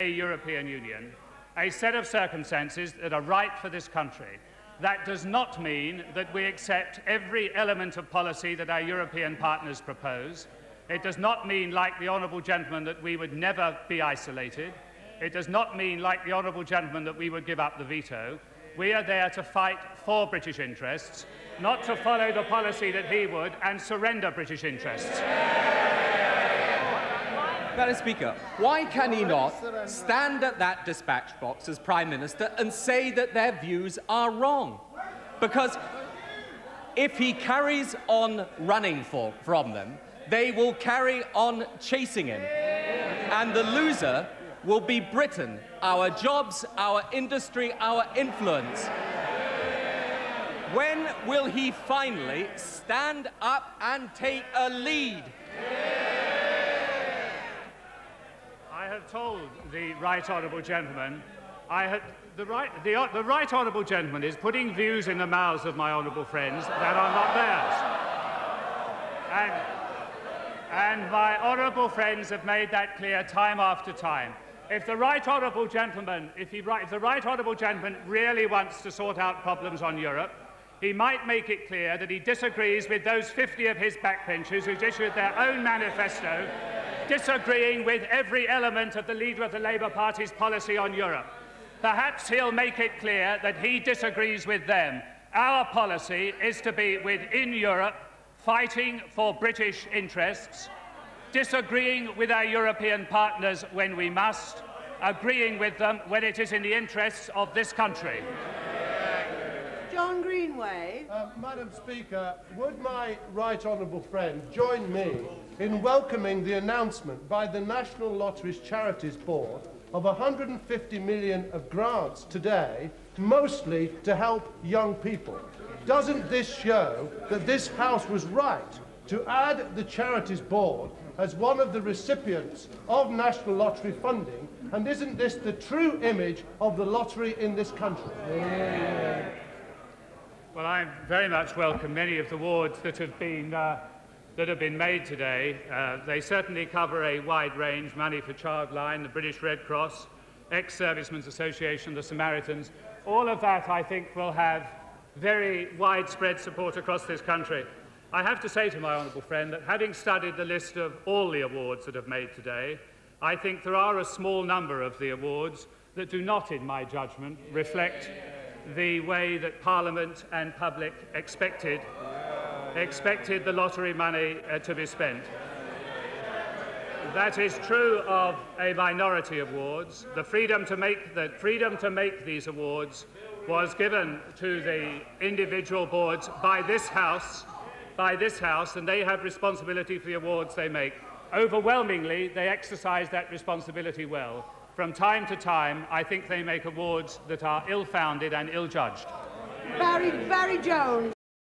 a European Union, a set of circumstances that are right for this country. That does not mean that we accept every element of policy that our European partners propose. It does not mean, like the honourable gentleman, that we would never be isolated. It does not mean, like the honourable gentleman, that we would give up the veto. We are there to fight for British interests, not to follow the policy that he would and surrender British interests. Madam Speaker, why can he not stand at that dispatch box as Prime Minister and say that their views are wrong? Because if he carries on running from them, they will carry on chasing him. And the loser will be Britain, our jobs, our industry, our influence. When will he finally stand up and take a lead? I have told the right honourable gentleman, the right honourable gentleman is putting views in the mouths of my honourable friends that are not theirs. And my honourable friends have made that clear time after time. If the right honourable gentleman, if the right honourable gentleman really wants to sort out problems on Europe, he might make it clear that he disagrees with those 50 of his backbenchers who've issued their own manifesto, disagreeing with every element of the leader of the Labour Party's policy on Europe. Perhaps he'll make it clear that he disagrees with them. Our policy is to be within Europe, fighting for British interests, disagreeing with our European partners when we must, agreeing with them when it is in the interests of this country. John Greenway. Madam Speaker, would my right honourable friend join me in welcoming the announcement by the National Lotteries Charities Board of 150 million of grants today, mostly to help young people? Doesn't this show that this House was right to add the Charities Board as one of the recipients of national lottery funding? And isn't this the true image of the lottery in this country? Yeah. Well, I very much welcome many of the awards that have been made today. They certainly cover a wide range: money for Childline, the British Red Cross, Ex-Servicemen's Association, the Samaritans. All of that, I think, will have very widespread support across this country. I have to say to my honourable friend that, having studied the list of all the awards that have made today, I think there are a small number of the awards that do not, in my judgment, reflect the way that Parliament and public expected the lottery money to be spent. That is true of a minority of awards. The freedom to make these awards was given to the individual boards by this House, and they have responsibility for the awards they make. Overwhelmingly, they exercise that responsibility well. From time to time, I think they make awards that are ill-founded and ill-judged. Barry Jones.